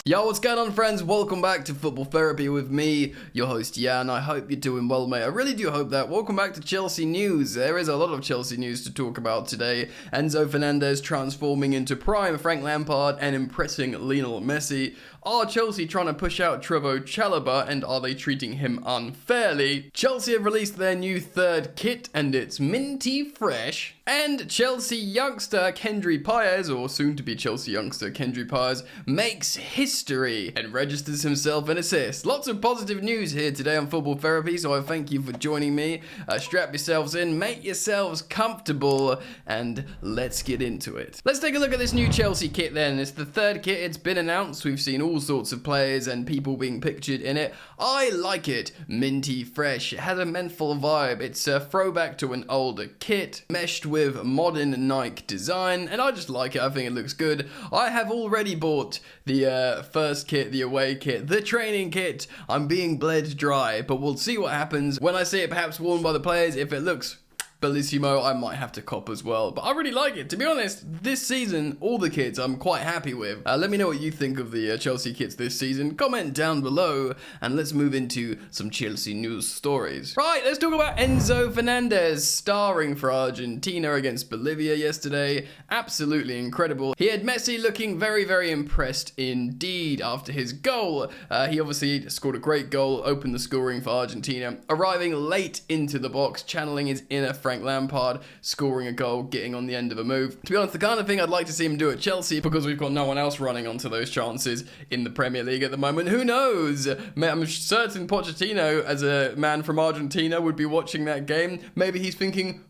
Yo, what's going on, friends? Welcome back to Football Therapy with me, your host Jan. I hope you're doing well, mate. I really do hope that. Welcome back to Chelsea news. There is a lot of Chelsea news to talk about today. Enzo Fernandez transforming into prime Frank Lampard and impressing Lionel Messi. Are Chelsea trying to push out Trevoh Chalobah, and are they treating him unfairly? Chelsea have released their new third kit and it's minty fresh. And Chelsea youngster Kendry Paez, or soon to be Chelsea youngster Kendry Paez, makes history and registers himself an assist. Lots of positive news here today on Football Therapy, so I thank you for joining me. Strap yourselves in, make yourselves comfortable, and let's get into it. Let's take a look at this new Chelsea kit then. It's the third kit, it's been announced. We've seen all sorts of players and people being pictured in it. I like it. Minty fresh. It has a menthol vibe. It's a throwback to an older kit, meshed with modern Nike design, and I just like it. I think it looks good. I have already bought the first kit, the away kit, the training kit. I'm being bled dry, but we'll see what happens. When I see it perhaps worn by the players, if it looks bellissimo, I might have to cop as well. But I really like it. To be honest, this season, all the kits I'm quite happy with. Let me know what you think of the Chelsea kits this season. Comment down below, and let's move into some Chelsea news stories. Right, let's talk about Enzo Fernandez starring for Argentina against Bolivia yesterday. Absolutely incredible. He had Messi looking very, very impressed indeed after his goal. He obviously scored a great goal, opened the scoring for Argentina, arriving late into the box, channeling his inner Frank Lampard, scoring a goal, getting on the end of a move. To be honest, the kind of thing I'd like to see him do at Chelsea, because we've got no one else running onto those chances in the Premier League at the moment. Who knows? I'm certain Pochettino, as a man from Argentina, would be watching that game. Maybe he's thinking,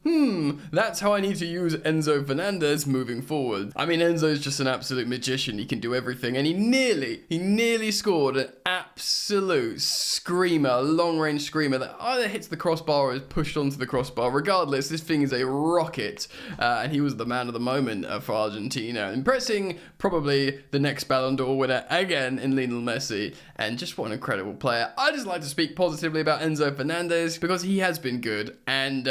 that's how I need to use Enzo Fernandez moving forward. I mean, Enzo's just an absolute magician. He can do everything, and he nearly scored an absolute screamer, long-range screamer that either hits the crossbar or is pushed onto the crossbar. Regardless, this thing is a rocket, and he was the man of the moment for Argentina, impressing probably the next Ballon d'Or winner again in Lionel Messi, and just what an incredible player. I just like to speak positively about Enzo Fernandez because he has been good, and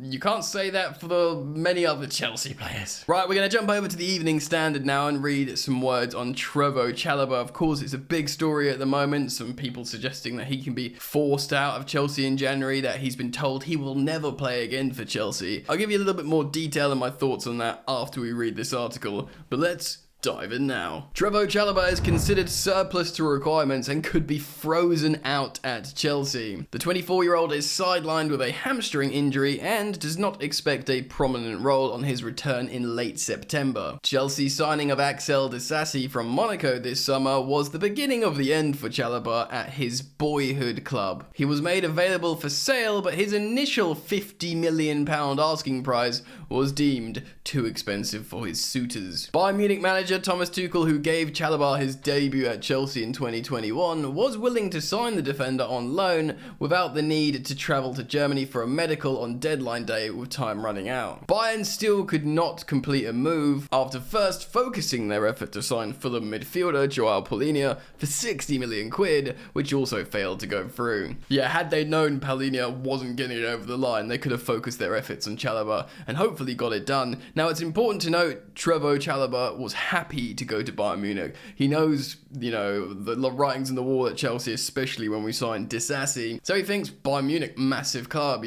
you can't say that for the many other Chelsea players. Right, we're going to jump over to the Evening Standard now and read some words on Trevoh Chalobah. Of course, it's a big story at the moment. Some people suggesting that he can be forced out of Chelsea in January, that he's been told he will never play again for Chelsea. I'll give you a little bit more detail and my thoughts on that after we read this article, but let's dive in now. Trevoh Chalobah is considered surplus to requirements and could be frozen out at Chelsea. The 24-year-old is sidelined with a hamstring injury and does not expect a prominent role on his return in late September. Chelsea's signing of Axel Disasi from Monaco this summer was the beginning of the end for Chalobah at his boyhood club. He was made available for sale, but his initial £50 million asking price was deemed too expensive for his suitors. Bayern Munich manager Thomas Tuchel, who gave Chalobah his debut at Chelsea in 2021, was willing to sign the defender on loan without the need to travel to Germany for a medical on deadline day with time running out. Bayern still could not complete a move after first focusing their effort to sign Fulham midfielder Joao Paulinho for 60 million quid, which also failed to go through. Yeah, had they known Paulinho wasn't getting it over the line, they could have focused their efforts on Chalobah and hopefully got it done. Now, it's important to note Trevoh Chalobah was happy to go to Bayern Munich. He knows, the writings on the wall at Chelsea, especially when we signed Disasi. So he thinks Bayern Munich, massive club,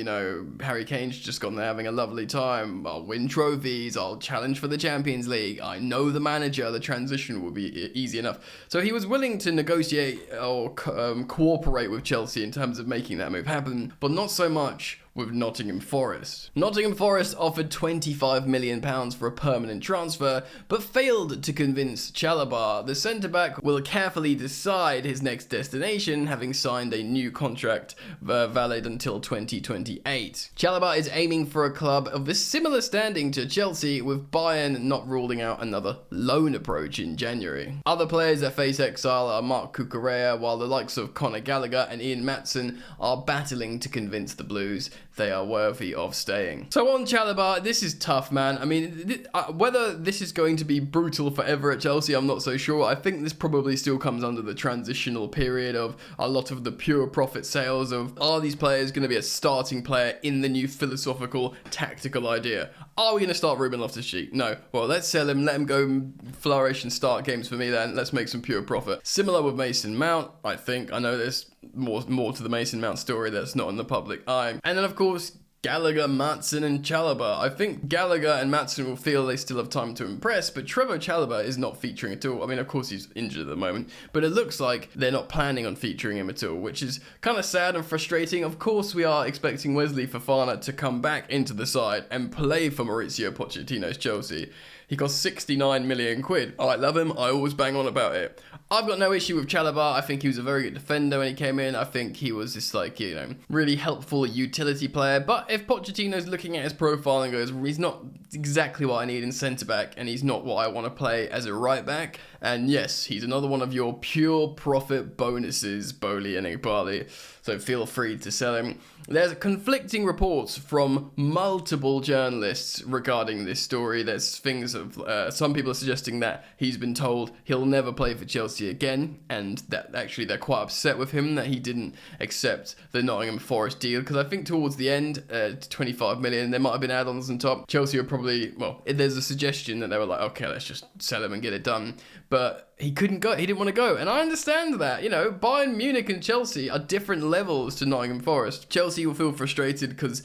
Harry Kane's just gone there having a lovely time. I'll win trophies, I'll challenge for the Champions League. I know the manager, the transition will be easy enough. So he was willing to negotiate or cooperate with Chelsea in terms of making that move happen, but not so much with Nottingham Forest. Nottingham Forest offered £25 million for a permanent transfer, but failed to convince Chalobah. The centre-back will carefully decide his next destination, having signed a new contract valid until 2028. Chalobah is aiming for a club of a similar standing to Chelsea, with Bayern not ruling out another loan approach in January. Other players that face exile are Marc Cucurella, while the likes of Conor Gallagher and Ian Maatsen are battling to convince the Blues they are worthy of staying. So on Chalobah, this is tough, man. I mean, whether this is going to be brutal forever at Chelsea, I'm not so sure. I think this probably still comes under the transitional period of a lot of the pure profit sales of, are these players going to be a starting player in the new philosophical, tactical idea? Are we going to start Ruben Loftus-Cheek? No. Well, let's sell him, let him go flourish and start games for me then. Let's make some pure profit. Similar with Mason Mount, I think. I know there's more to the Mason Mount story that's not in the public eye. And then, of course, Gallagher, Maatsen and Chalobah. I think Gallagher and Maatsen will feel they still have time to impress, but Trevoh Chalobah is not featuring at all. I mean, of course he's injured at the moment, but it looks like they're not planning on featuring him at all, which is kind of sad and frustrating. Of course we are expecting Wesley Fofana to come back into the side and play for Mauricio Pochettino's Chelsea. He cost 69 million quid. I love him. I always bang on about it. I've got no issue with Chalobah. I think he was a very good defender when he came in. I think he was this, like, you know, really helpful utility player. But if Pochettino's looking at his profile and goes, he's not exactly what I need in centre-back, and he's not what I want to play as a right-back, and yes, he's another one of your pure profit bonuses, Bowley and Igbali, so feel free to sell him. There's conflicting reports from multiple journalists regarding this story. There's things of, some people are suggesting that he's been told he'll never play for Chelsea again, and that actually they're quite upset with him that he didn't accept the Nottingham Forest deal, because I think towards the end, 25 million, there might have been add-ons on top. Chelsea were probably, well, there's a suggestion that they were like, okay, let's just sell him and get it done. But he couldn't go, he didn't want to go, and I understand that. You know, Bayern Munich and Chelsea are different levels to Nottingham Forest. Chelsea will feel frustrated because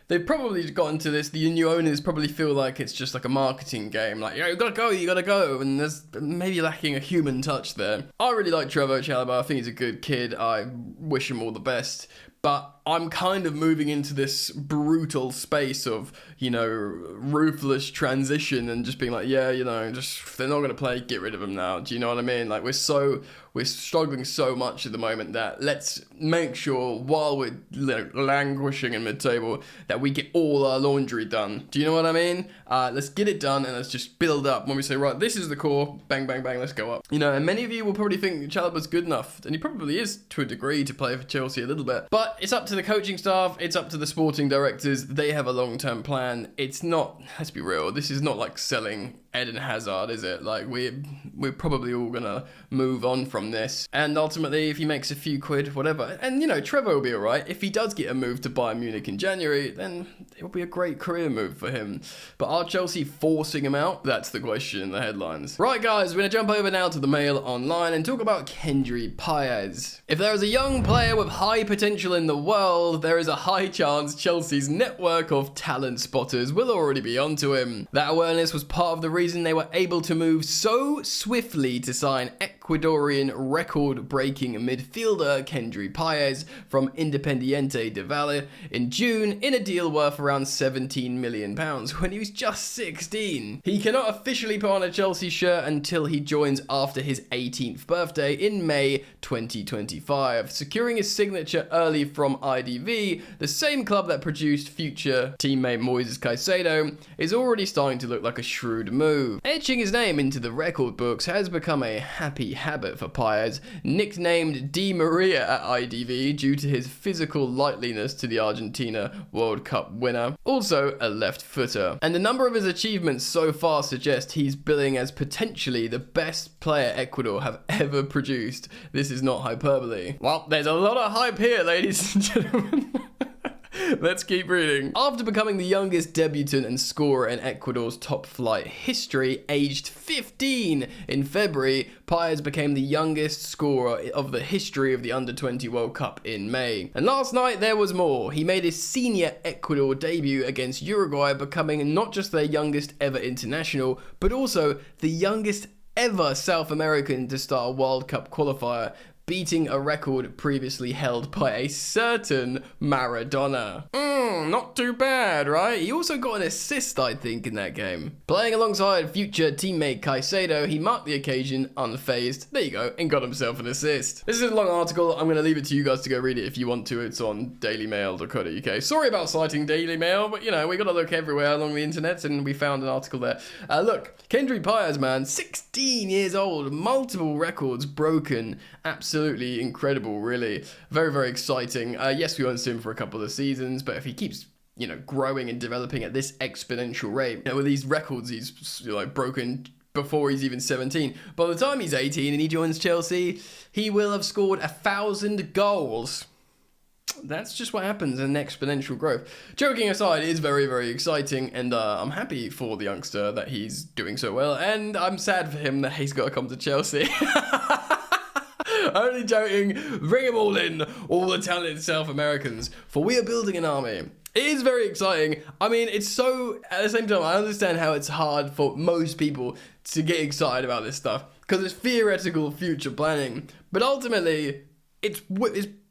they've probably gotten to this, the new owners probably feel like it's just like a marketing game, like, you know, you gotta go, and there's maybe lacking a human touch there. I really like Trevoh Chalobah. I think he's a good kid. I wish him all the best. But I'm kind of moving into this brutal space of, you know, ruthless transition and just being like, yeah, you know, just, if they're not going to play, get rid of them now. Do you know what I mean? Like, we're struggling so much at the moment that let's make sure while we're languishing in mid-table that we get all our laundry done. Do you know what I mean? Let's get it done and let's just build up. When we say, right, this is the core, bang, bang, bang, let's go up. You know, and many of you will probably think Chalobah's good enough, and he probably is to a degree to play for Chelsea a little bit. But it's up to the coaching staff, it's up to the sporting directors. They have a long-term plan. It's not, let's be real, this is not like selling Eden Hazard, is it? Like, we're probably all gonna move on from this, and ultimately if he makes a few quid, whatever, and you know, Trevoh will be alright. If he does get a move to Bayern Munich in January, then it'll be a great career move for him. But are Chelsea forcing him out? That's the question in the headlines. Right guys, we're gonna jump over now to the Mail Online and talk about Kendry Paez. If there is a young player with high potential in the world, there is a high chance Chelsea's network of talent spotters will already be onto him. That awareness was part of the reason they were able to move so swiftly to sign Ecuadorian record-breaking midfielder Kendry Paez from Independiente del Valle in June in a deal worth around £17 million when he was just 16. He cannot officially put on a Chelsea shirt until he joins after his 18th birthday in May 2025, securing his signature early from IDV, the same club that produced future teammate Moises Caicedo, is already starting to look like a shrewd move. Etching his name into the record books has become a happy habit for Paez, nicknamed Di Maria at IDV due to his physical likeliness to the Argentina World Cup winner, also a left footer. And the number of his achievements so far suggest he's billing as potentially the best player Ecuador have ever produced. This is not hyperbole. Well, there's a lot of hype here, ladies and gentlemen. Let's keep reading. After becoming the youngest debutant and scorer in Ecuador's top-flight history, aged 15 in February, Paez became the youngest scorer of the history of the Under-20 World Cup in May. And last night, there was more. He made his senior Ecuador debut against Uruguay, becoming not just their youngest ever international, but also the youngest ever South American to start a World Cup qualifier, beating a record previously held by a certain Maradona. Not too bad, right? He also got an assist, I think, in that game. Playing alongside future teammate Caicedo, he marked the occasion unfazed. There you go, and got himself an assist. This is a long article. I'm going to leave it to you guys to go read it if you want to. It's on dailymail.co.uk. Sorry about citing Daily Mail, but you know, we got to look everywhere along the internet, and we found an article there. Look, Kendry Paez, man, 16 years old, multiple records broken. Absolutely incredible, really. Very, very exciting. Yes, we won't see him for a couple of seasons, but if he keeps, you know, growing and developing at this exponential rate, you know, with these records he's, you know, broken before he's even 17. By the time he's 18 and he joins Chelsea, he will have scored 1,000 goals. that's just what happens in exponential growth. Joking aside, it is very, very exciting, and I'm happy for the youngster that he's doing so well, and I'm sad for him that he's got to come to Chelsea. Only joking. Bring them all in, all the talented South Americans, for we are building an army. It is very exciting. I mean, it's so, at the same time, I understand how it's hard for most people to get excited about this stuff, because it's theoretical future planning, but ultimately, it's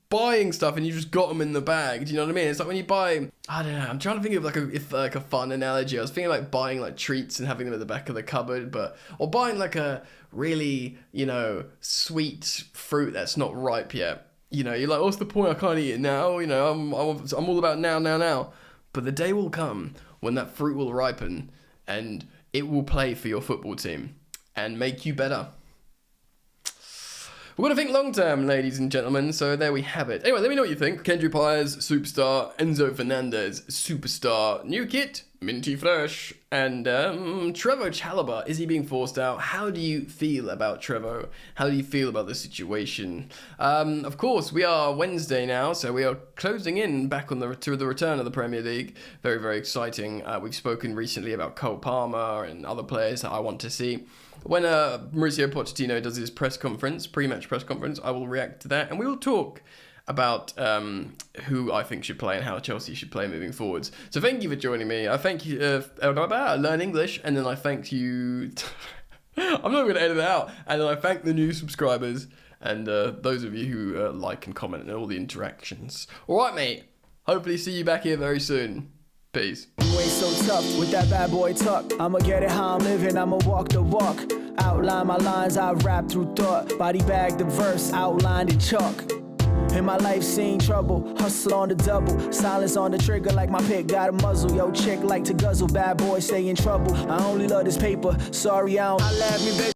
buying stuff and you just got them in the bag. Do you know what I mean? It's like when you buy, I don't know, I'm trying to think of like a fun analogy. I was thinking like buying like treats and having them at the back of the cupboard, or buying like a really, sweet fruit that's not ripe yet. You're like, what's the point? I can't eat it now. I'm all about now. But the day will come when that fruit will ripen and it will play for your football team and make you better. We're going to think long term, ladies and gentlemen, so there we have it. Anyway, let me know what you think. Kendry Paez, superstar. Enzo Fernandez, superstar. New kit, minty fresh. And Trevoh Chalobah, is he being forced out? How do you feel about Trevoh? How do you feel about the situation? Of course, we are Wednesday now, so we are closing in back on to the return of the Premier League. Very, very exciting. We've spoken recently about Cole Palmer and other players that I want to see. When Mauricio Pochettino does his pre-match press conference, I will react to that, and we will talk about who I think should play and how Chelsea should play moving forwards. So thank you for joining me. I thank you, learn English, and then I thank you, I'm not going to edit it out, and then I thank the new subscribers, and those of you who like and comment and all the interactions. Alright mate, hopefully see you back here very soon. Peace. You ain't so tough with that bad boy tuck. I'ma get it how I'm living, I'ma walk the walk. Outline my lines, I rap through thought. Body bag the verse, outlined in chalk. In my life seen trouble, hustle on the double. Silence on the trigger like my pick got a muzzle. Yo chick like to guzzle, bad boy stay in trouble. I only love this paper, sorry I don't. I laugh me baby.